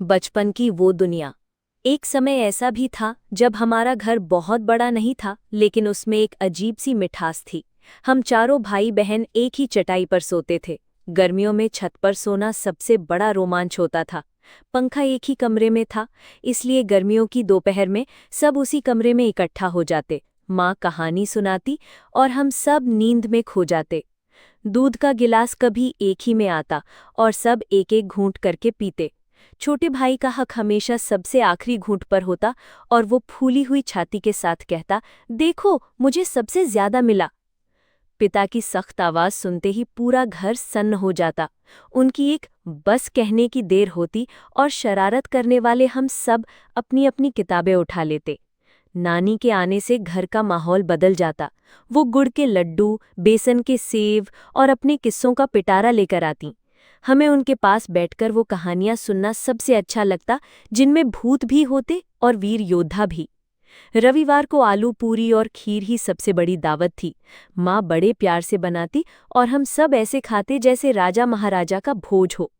बचपन की वो दुनिया। एक समय ऐसा भी था जब हमारा घर बहुत बड़ा नहीं था, लेकिन उसमें एक अजीब सी मिठास थी। हम चारों भाई बहन एक ही चटाई पर सोते थे। गर्मियों में छत पर सोना सबसे बड़ा रोमांच होता था। पंखा एक ही कमरे में था, इसलिए गर्मियों की दोपहर में सब उसी कमरे में इकट्ठा हो जाते। माँ कहानी सुनाती और हम सब नींद में खो जाते। दूध का गिलास कभी एक ही में आता और सब एक एक घूंट करके पीते। छोटे भाई का हक हमेशा सबसे आखिरी घूंट पर होता और वो फूली हुई छाती के साथ कहता, देखो मुझे सबसे ज्यादा मिला। पिता की सख्त आवाज सुनते ही पूरा घर सन्न हो जाता। उनकी एक बस कहने की देर होती और शरारत करने वाले हम सब अपनी अपनी किताबें उठा लेते। नानी के आने से घर का माहौल बदल जाता। वो गुड़ के लड्डू, बेसन के सेव और अपने किस्सों का पिटारा लेकर आती। हमें उनके पास बैठकर वो कहानियां सुनना सबसे अच्छा लगता, जिनमें भूत भी होते और वीर योद्धा भी। रविवार को आलू पूरी और खीर ही सबसे बड़ी दावत थी। माँ बड़े प्यार से बनाती और हम सब ऐसे खाते जैसे राजा महाराजा का भोज हो।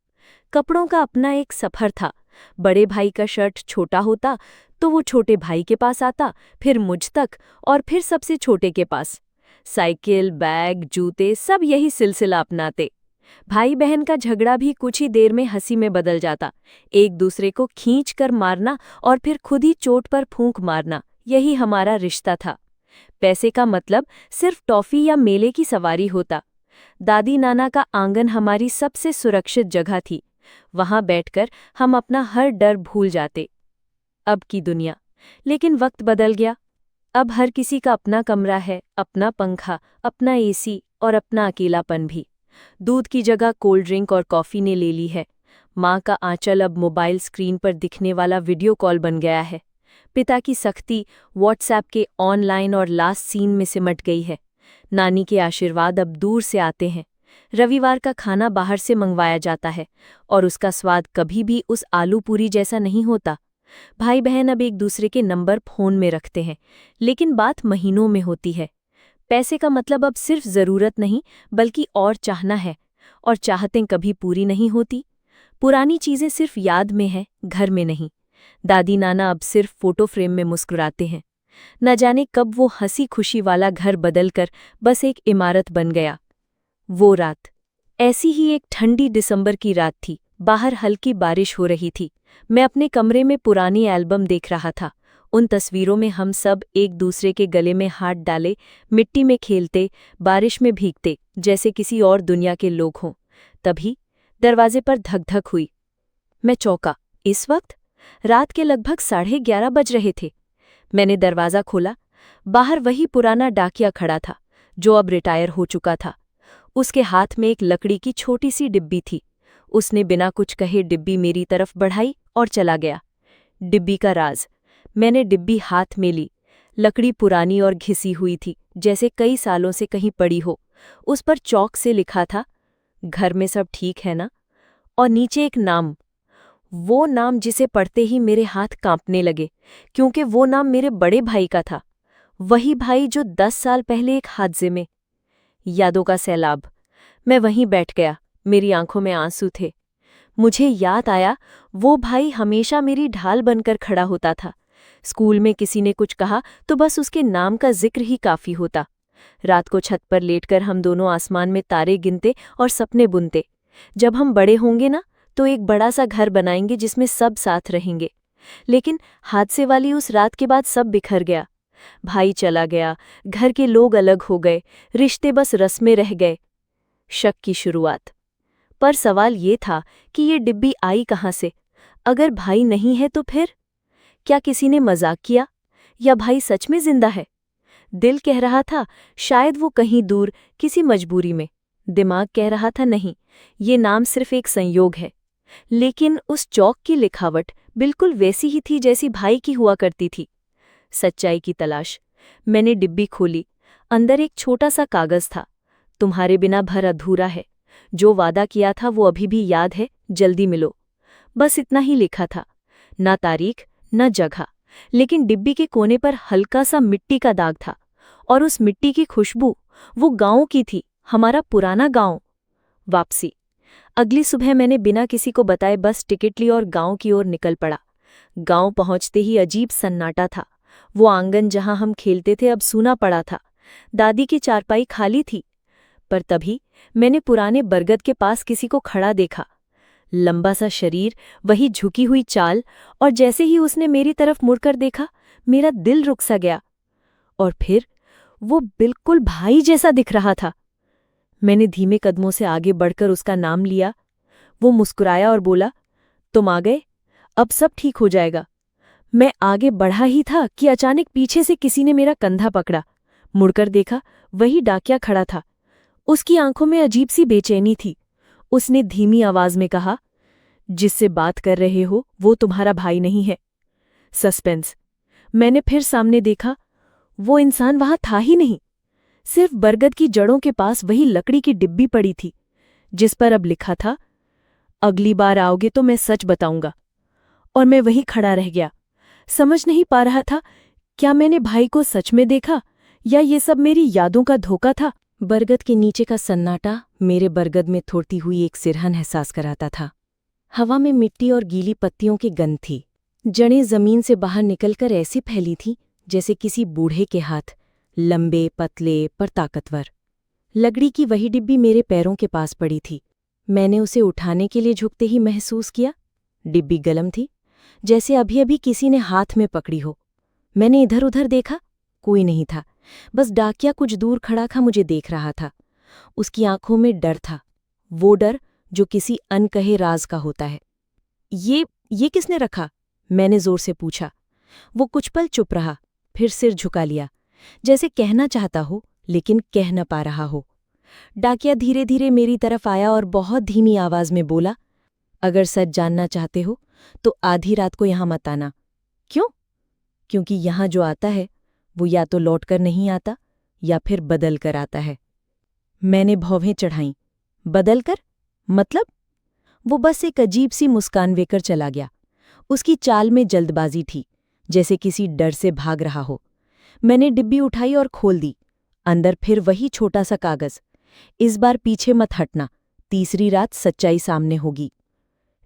कपड़ों का अपना एक सफर था। बड़े भाई का शर्ट छोटा होता तो वो छोटे भाई के पास आता, फिर मुझ तक और फिर सबसे छोटे के पास। साइकिल, बैग, जूते सब यही सिलसिला अपनाते। भाई बहन का झगड़ा भी कुछ ही देर में हंसी में बदल जाता। एक दूसरे को खींच कर मारना और फिर खुद ही चोट पर फूंक मारना, यही हमारा रिश्ता था। पैसे का मतलब सिर्फ टॉफी या मेले की सवारी होता। दादी नाना का आंगन हमारी सबसे सुरक्षित जगह थी। वहां बैठकर हम अपना हर डर भूल जाते। अब की दुनिया। लेकिन वक्त बदल गया। अब हर किसी का अपना कमरा है, अपना पंखा, अपना एसी और अपना अकेलापन भी। दूध की जगह कोल्ड ड्रिंक और कॉफी ने ले ली है। माँ का आंचल अब मोबाइल स्क्रीन पर दिखने वाला वीडियो कॉल बन गया है। पिता की सख्ती व्हाट्सएप के ऑनलाइन और लास्ट सीन में सिमट गई है। नानी के आशीर्वाद अब दूर से आते हैं। रविवार का खाना बाहर से मंगवाया जाता है और उसका स्वाद कभी भी उस आलू पूरी जैसा नहीं होता। भाई बहन अब एक दूसरे के नंबर फोन में रखते हैं, लेकिन बात महीनों में होती है। पैसे का मतलब अब सिर्फ जरूरत नहीं, बल्कि और चाहना है, और चाहतें कभी पूरी नहीं होती। पुरानी चीजें सिर्फ याद में हैं, घर में नहीं। दादी नाना अब सिर्फ फोटो फ्रेम में मुस्कुराते हैं। न जाने कब वो हंसी खुशी वाला घर बदलकर बस एक इमारत बन गया। वो रात ऐसी ही एक ठंडी दिसंबर की रात थी। बाहर हल्की बारिश हो रही थी। मैं अपने कमरे में पुरानी एल्बम देख रहा था। उन तस्वीरों में हम सब एक दूसरे के गले में हाथ डाले, मिट्टी में खेलते, बारिश में भीगते, जैसे किसी और दुनिया के लोग हों। तभी दरवाजे पर धक धक हुई। मैं चौंका। इस वक्त रात के लगभग 11:30 बज रहे थे। मैंने दरवाज़ा खोला। बाहर वही पुराना डाकिया खड़ा था, जो अब रिटायर हो चुका था। उसके हाथ में एक लकड़ी की छोटी सी डिब्बी थी। उसने बिना कुछ कहे डिब्बी मेरी तरफ बढ़ाई और चला गया। डिब्बी का राज। मैंने डिब्बी हाथ में ली। लकड़ी पुरानी और घिसी हुई थी, जैसे कई सालों से कहीं पड़ी हो। उस पर चौक से लिखा था, घर में सब ठीक है ना? और नीचे एक नाम। वो नाम जिसे पढ़ते ही मेरे हाथ कांपने लगे, क्योंकि वो नाम मेरे बड़े भाई का था। वही भाई जो 10 साल पहले एक हादसे में। यादों का सैलाब। मैं वहीं बैठ गया। मेरी आंखों में आंसू थे। मुझे याद आया, वो भाई हमेशा मेरी ढाल बनकर खड़ा होता था। स्कूल में किसी ने कुछ कहा तो बस उसके नाम का जिक्र ही काफी होता। रात को छत पर लेटकर हम दोनों आसमान में तारे गिनते और सपने बुनते। जब हम बड़े होंगे ना, तो एक बड़ा सा घर बनाएंगे जिसमें सब साथ रहेंगे। लेकिन हादसे वाली उस रात के बाद सब बिखर गया। भाई चला गया, घर के लोग अलग हो गए, रिश्ते बस रस्में रह गए। शक की शुरुआत। पर सवाल ये था कि ये डिब्बी आई कहाँ से? अगर भाई नहीं है तो फिर? क्या किसी ने मजाक किया? या भाई सच में जिंदा है? दिल कह रहा था शायद वो कहीं दूर, किसी मजबूरी में। दिमाग कह रहा था नहीं, ये नाम सिर्फ एक संयोग है। लेकिन उस चौक की लिखावट बिल्कुल वैसी ही थी जैसी भाई की हुआ करती थी। सच्चाई की तलाश। मैंने डिब्बी खोली। अंदर एक छोटा सा कागज था। तुम्हारे बिना भर अधूरा है। जो वादा किया था वो अभी भी याद है, जल्दी मिलो। बस इतना ही लिखा था। ना तारीख, न जगह, लेकिन डिब्बी के कोने पर हल्का सा मिट्टी का दाग था। और उस मिट्टी की खुशबू वो गांव की थी, हमारा पुराना गांव। वापसी। अगली सुबह मैंने बिना किसी को बताए बस टिकट ली और गांव की ओर निकल पड़ा। गांव पहुंचते ही अजीब सन्नाटा था। वो आंगन जहां हम खेलते थे अब सूना पड़ा था। दादी की चारपाई खाली थी। पर तभी मैंने पुराने बरगद के पास किसी को खड़ा देखा। लंबा सा शरीर, वही झुकी हुई चाल, और जैसे ही उसने मेरी तरफ मुड़कर देखा, मेरा दिल रुक सा गया। और फिर वो बिल्कुल भाई जैसा दिख रहा था। मैंने धीमे कदमों से आगे बढ़कर उसका नाम लिया। वो मुस्कुराया और बोला, तुम आ गए, अब सब ठीक हो जाएगा। मैं आगे बढ़ा ही था कि अचानक पीछे से किसी ने मेरा कंधा पकड़ा। मुड़कर देखा, वही डाकिया खड़ा था। उसकी आंखों में अजीब सी बेचैनी थी। उसने धीमी आवाज में कहा, जिससे बात कर रहे हो वो तुम्हारा भाई नहीं है। सस्पेंस। मैंने फिर सामने देखा। वो इंसान वहां था ही नहीं। सिर्फ बरगद की जड़ों के पास वही लकड़ी की डिब्बी पड़ी थी, जिस पर अब लिखा था, अगली बार आओगे तो मैं सच बताऊंगा। और मैं वहीं खड़ा रह गया। समझ नहीं पा रहा था, क्या मैंने भाई को सच में देखा या ये सब मेरी यादों का धोखा था। बरगद के नीचे का सन्नाटा मेरे बरगद में थोड़ती हुई एक सिरहन एहसास कराता था। हवा में मिट्टी और गीली पत्तियों की गंध थी। जड़ें जमीन से बाहर निकलकर ऐसी फैली थीं जैसे किसी बूढ़े के हाथ, लंबे पतले पर ताकतवर। लकड़ी की वही डिब्बी मेरे पैरों के पास पड़ी थी। मैंने उसे उठाने के लिए झुकते ही महसूस किया, डिब्बी गलम थी, जैसे अभी अभी किसी ने हाथ में पकड़ी हो। मैंने इधर उधर देखा, कोई नहीं था। बस डाकिया कुछ दूर खड़ा था, मुझे देख रहा था। उसकी आंखों में डर था, वो डर जो किसी अनकहे राज का होता है। ये किसने रखा? मैंने जोर से पूछा। वो कुछ पल चुप रहा, फिर सिर झुका लिया, जैसे कहना चाहता हो लेकिन कह न पा रहा हो। डाकिया धीरे धीरे मेरी तरफ आया और बहुत धीमी आवाज में बोला, अगर सच जानना चाहते हो तो आधी रात को यहां मत आना। क्यों? क्योंकि यहां जो आता है वो या तो लौट कर नहीं आता या फिर बदल कर आता है। मैंने भौवें चढ़ाईं। बदल कर? मतलब? वो बस एक अजीब सी मुस्कान लेकर चला गया। उसकी चाल में जल्दबाजी थी, जैसे किसी डर से भाग रहा हो। मैंने डिब्बी उठाई और खोल दी। अंदर फिर वही छोटा सा कागज, इस बार पीछे मत हटना, तीसरी रात सच्चाई सामने होगी।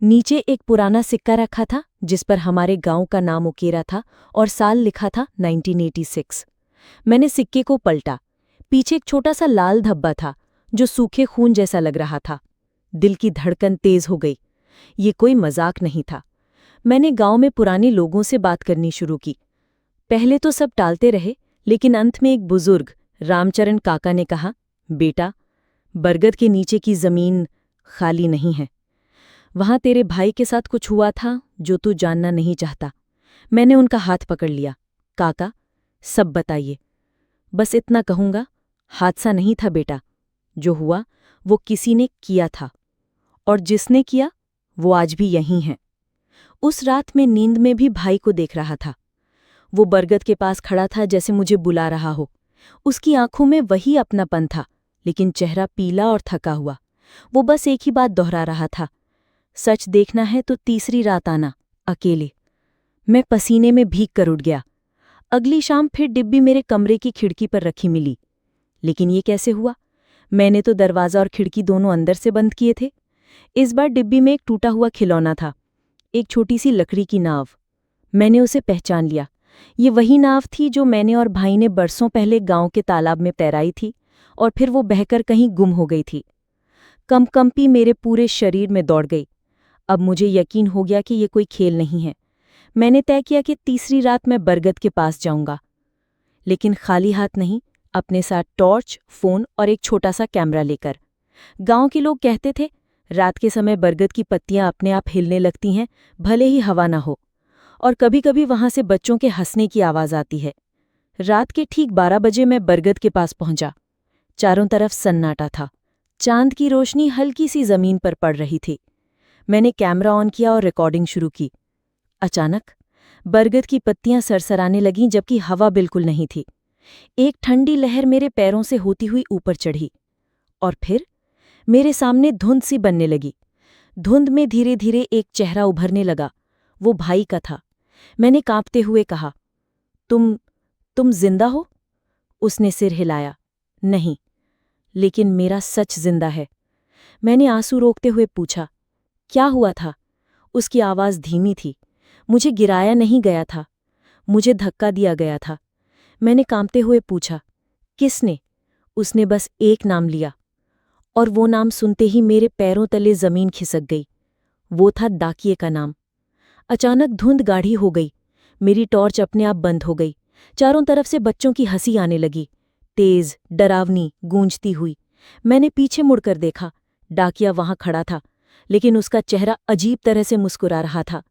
नीचे एक पुराना सिक्का रखा था जिस पर हमारे गांव का नाम उकेरा था और साल लिखा था 1986। मैंने सिक्के को पलटा। पीछे एक छोटा सा लाल धब्बा था जो सूखे खून जैसा लग रहा था। दिल की धड़कन तेज हो गई। ये कोई मजाक नहीं था। मैंने गांव में पुराने लोगों से बात करनी शुरू की। पहले तो सब टालते रहे, लेकिन अंत में एक बुजुर्ग रामचरण काका ने कहा, बेटा, बरगद के नीचे की जमीन खाली नहीं है। वहां तेरे भाई के साथ कुछ हुआ था जो तू जानना नहीं चाहता। मैंने उनका हाथ पकड़ लिया। काका, सब बताइए। बस इतना कहूंगा, हादसा नहीं था बेटा। जो हुआ वो किसी ने किया था, और जिसने किया वो आज भी यहीं है। उस रात में नींद में भी भाई को देख रहा था। वो बरगद के पास खड़ा था जैसे मुझे बुला रहा हो। उसकी आंखों में वही अपनापन था, लेकिन चेहरा पीला और थका हुआ। वो बस एक ही बात दोहरा रहा था, सच देखना है तो तीसरी रात आना, अकेले। मैं पसीने में भीग कर उठ गया। अगली शाम फिर डिब्बी मेरे कमरे की खिड़की पर रखी मिली। लेकिन ये कैसे हुआ? मैंने तो दरवाज़ा और खिड़की दोनों अंदर से बंद किए थे। इस बार डिब्बी में एक टूटा हुआ खिलौना था, एक छोटी सी लकड़ी की नाव। मैंने उसे पहचान लिया। ये वही नाव थी जो मैंने और भाई ने बरसों पहले गांव के तालाब में तैराई थी और फिर वो बहकर कहीं गुम हो गई थी। कंपी मेरे पूरे शरीर में दौड़ गई। अब मुझे यकीन हो गया कि ये कोई खेल नहीं है। मैंने तय किया कि तीसरी रात मैं बरगद के पास जाऊंगा, लेकिन खाली हाथ नहीं, अपने साथ टॉर्च, फोन और एक छोटा सा कैमरा लेकर। गांव के लोग कहते थे, रात के समय बरगद की पत्तियां अपने आप हिलने लगती हैं, भले ही हवा ना हो, और कभी कभी वहां से बच्चों के हंसने की आवाज आती है। रात के ठीक 12 बजे मैं बरगद के पास पहुंचा। चारों तरफ सन्नाटा था। चांद की रोशनी हल्की सी जमीन पर पड़ रही थी। मैंने कैमरा ऑन किया और रिकॉर्डिंग शुरू की। अचानक बरगद की पत्तियां सरसराने लगीं, जबकि हवा बिल्कुल नहीं थी। एक ठंडी लहर मेरे पैरों से होती हुई ऊपर चढ़ी, और फिर मेरे सामने धुंध सी बनने लगी। धुंध में धीरे धीरे एक चेहरा उभरने लगा। वो भाई का था। मैंने कांपते हुए कहा, तुम जिंदा हो? उसने सिर हिलाया, नहीं, लेकिन मेरा सच जिंदा है। मैंने आंसू रोकते हुए पूछा, क्या हुआ था? उसकी आवाज़ धीमी थी। मुझे गिराया नहीं गया था, मुझे धक्का दिया गया था। मैंने कांपते हुए पूछा, किसने? उसने बस एक नाम लिया, और वो नाम सुनते ही मेरे पैरों तले जमीन खिसक गई। वो था डाकिये का नाम। अचानक धुंध गाढ़ी हो गई। मेरी टॉर्च अपने आप बंद हो गई। चारों तरफ से बच्चों की हंसी आने लगी, तेज, डरावनी, गूंजती हुई। मैंने पीछे मुड़कर देखा। डाकिया वहां खड़ा था, लेकिन उसका चेहरा अजीब तरह से मुस्कुरा रहा था।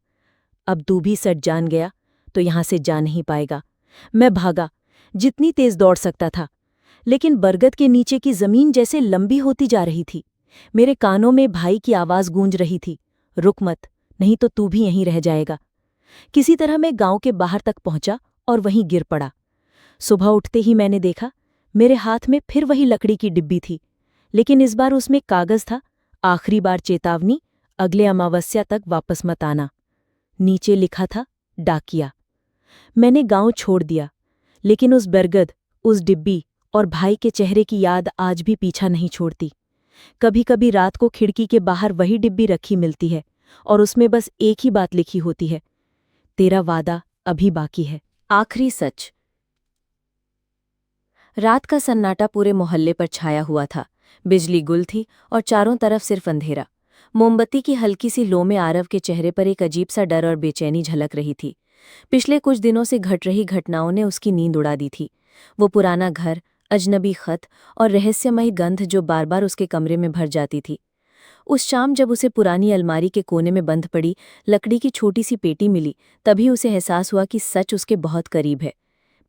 अब तू भी सच जान गया तो यहां से जा नहीं पाएगा। मैं भागा, जितनी तेज दौड़ सकता था, लेकिन बरगद के नीचे की जमीन जैसे लंबी होती जा रही थी। मेरे कानों में भाई की आवाज गूंज रही थी, रुक मत, नहीं तो तू भी यहीं रह जाएगा। किसी तरह मैं गांव के बाहर तक पहुंचा और वहीं गिर पड़ा। सुबह उठते ही मैंने देखा, मेरे हाथ में फिर वही लकड़ी की डिब्बी थी, लेकिन इस बार उसमें कागज था, आखिरी बार चेतावनी, अगले अमावस्या तक वापस मत आना। नीचे लिखा था, डाकिया। मैंने गांव छोड़ दिया, लेकिन उस बरगद, उस डिब्बी और भाई के चेहरे की याद आज भी पीछा नहीं छोड़ती। कभी कभी रात को खिड़की के बाहर वही डिब्बी रखी मिलती है, और उसमें बस एक ही बात लिखी होती है, तेरा वादा अभी बाकी है। आखिरी सच। रात का सन्नाटा पूरे मोहल्ले पर छाया हुआ था। बिजली गुल थी और चारों तरफ सिर्फ अंधेरा। मोमबत्ती की हल्की सी लो में आरव के चेहरे पर एक अजीब सा डर और बेचैनी झलक रही थी। पिछले कुछ दिनों से घट रही घटनाओं ने उसकी नींद उड़ा दी थी। वो पुराना घर, अजनबी खत और रहस्यमयी गंध जो बार बार उसके कमरे में भर जाती थी। उस शाम जब उसे पुरानी अलमारी के कोने में बंद पड़ी लकड़ी की छोटी सी पेटी मिली, तभी उसे एहसास हुआ कि सच उसके बहुत करीब है।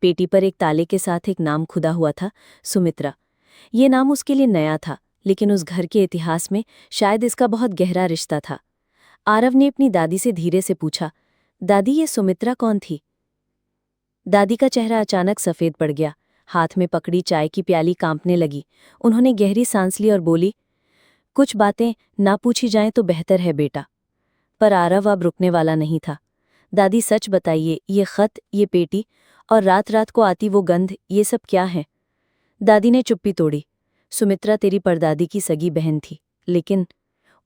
पेटी पर एक ताले के साथ एक नाम खुदा हुआ था, सुमित्रा। ये नाम उसके लिए नया था, लेकिन उस घर के इतिहास में शायद इसका बहुत गहरा रिश्ता था। आरव ने अपनी दादी से धीरे से पूछा, दादी ये सुमित्रा कौन थी? दादी का चेहरा अचानक सफ़ेद पड़ गया। हाथ में पकड़ी चाय की प्याली कांपने लगी। उन्होंने गहरी सांस ली और बोली, कुछ बातें ना पूछी जाएं तो बेहतर है बेटा। पर आरव अब रुकने वाला नहीं था। दादी सच बताइए, ये खत, ये पेटी और रात रात को आती वो गंध, ये सब क्या है? दादी ने चुप्पी तोड़ी। सुमित्रा तेरी परदादी की सगी बहन थी, लेकिन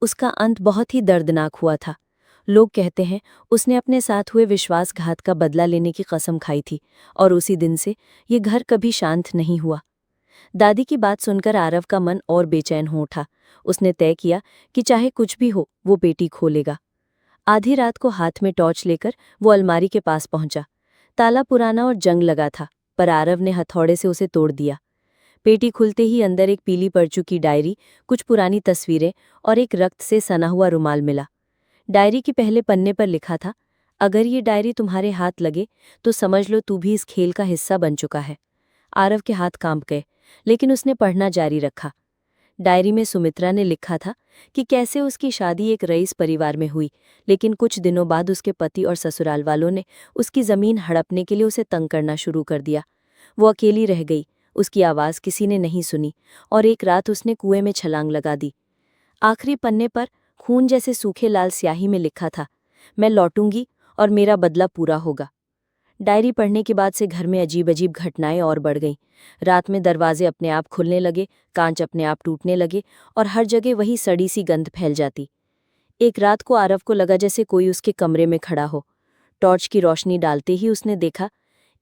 उसका अंत बहुत ही दर्दनाक हुआ था। लोग कहते हैं उसने अपने साथ हुए विश्वासघात का बदला लेने की कसम खाई थी, और उसी दिन से ये घर कभी शांत नहीं हुआ। दादी की बात सुनकर आरव का मन और बेचैन हो उठा। उसने तय किया कि चाहे कुछ भी हो वो पेटी खोलेगा। आधी रात को हाथ में टॉर्च लेकर वो अलमारी के पास पहुंचा। ताला पुराना और जंग लगा था, पर आरव ने हथौड़े से उसे तोड़ दिया। पेटी खुलते ही अंदर एक पीली पड़ चुकी डायरी, कुछ पुरानी तस्वीरें और एक रक्त से सना हुआ रुमाल मिला। डायरी के पहले पन्ने पर लिखा था, अगर ये डायरी तुम्हारे हाथ लगे तो समझ लो तू भी इस खेल का हिस्सा बन चुका है। आरव के हाथ कांप गए, लेकिन उसने पढ़ना जारी रखा। डायरी में सुमित्रा ने लिखा था कि कैसे उसकी शादी एक रईस परिवार में हुई, लेकिन कुछ दिनों बाद उसके पति और ससुराल वालों ने उसकी ज़मीन हड़पने के लिए उसे तंग करना शुरू कर दिया। वो अकेली रह गई, उसकी आवाज़ किसी ने नहीं सुनी, और एक रात उसने कुएं में छलांग लगा दी। आखिरी पन्ने पर खून जैसे सूखे लाल स्याही में लिखा था, मैं लौटूंगी और मेरा बदला पूरा होगा। डायरी पढ़ने के बाद से घर में अजीब अजीब घटनाएं और बढ़ गईं। रात में दरवाजे अपने आप खुलने लगे, कांच अपने आप टूटने लगे, और हर जगह वही सड़ी सी गंध फैल जाती। एक रात को आरव को लगा जैसे कोई उसके कमरे में खड़ा हो। टॉर्च की रोशनी डालते ही उसने देखा,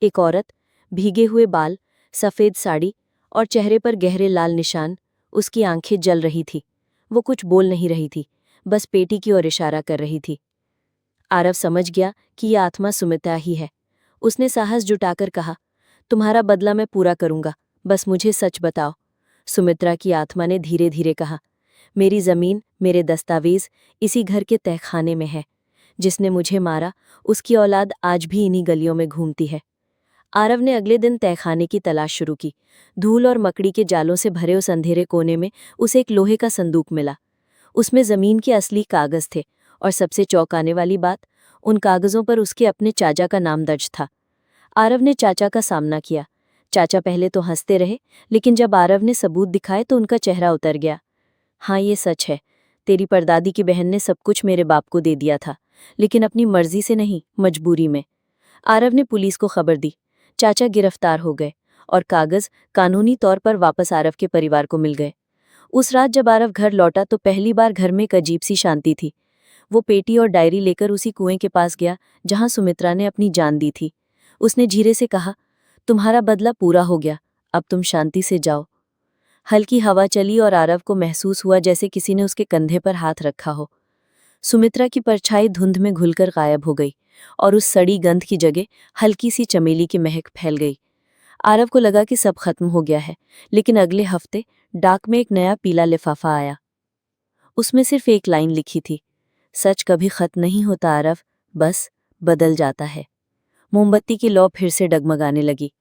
एक औरत, भीगे हुए बाल, सफ़ेद साड़ी और चेहरे पर गहरे लाल निशान। उसकी आंखें जल रही थी। वो कुछ बोल नहीं रही थी, बस पेटी की ओर इशारा कर रही थी। आरव समझ गया कि यह आत्मा सुमित्रा ही है। उसने साहस जुटाकर कहा, तुम्हारा बदला मैं पूरा करूंगा, बस मुझे सच बताओ। सुमित्रा की आत्मा ने धीरे धीरे कहा, मेरी जमीन, मेरे दस्तावेज इसी घर के तहखाने में है। जिसने मुझे मारा उसकी औलाद आज भी इन्हीं गलियों में घूमती है। आरव ने अगले दिन तहखाने की तलाश शुरू की। धूल और मकड़ी के जालों से भरे उस अंधेरे कोने में उसे एक लोहे का संदूक मिला। उसमें जमीन के असली कागज थे, और सबसे चौंकाने वाली बात, उन कागजों पर उसके अपने चाचा का नाम दर्ज था। आरव ने चाचा का सामना किया। चाचा पहले तो हंसते रहे, लेकिन जब आरव ने सबूत दिखाए तो उनका चेहरा उतर गया। हाँ, ये सच है, तेरी परदादी की बहन ने सब कुछ मेरे बाप को दे दिया था, लेकिन अपनी मर्जी से नहीं, मजबूरी में। आरव ने पुलिस को खबर दी। चाचा गिरफ्तार हो गए, और कागज कानूनी तौर पर वापस आरव के परिवार को मिल गए। उस रात जब आरव घर लौटा तो पहली बार घर में एक अजीब सी शांति थी। वो पेटी और डायरी लेकर उसी कुएं के पास गया जहां सुमित्रा ने अपनी जान दी थी। उसने धीरे से कहा, तुम्हारा बदला पूरा हो गया, अब तुम शांति से जाओ। हल्की हवा चली और आरव को महसूस हुआ जैसे किसी ने उसके कंधे पर हाथ रखा हो। सुमित्रा की परछाई धुंध में घुलकर गायब हो गई और उस सड़ी गंध की जगह हल्की सी चमेली की महक फैल गई। आरव को लगा कि सब खत्म हो गया है, लेकिन अगले हफ्ते डाक में एक नया पीला लिफाफा आया। उसमें सिर्फ एक लाइन लिखी थी, सच कभी खत्म नहीं होता आरव, बस बदल जाता है। मोमबत्ती की लौ फिर से डगमगाने लगी।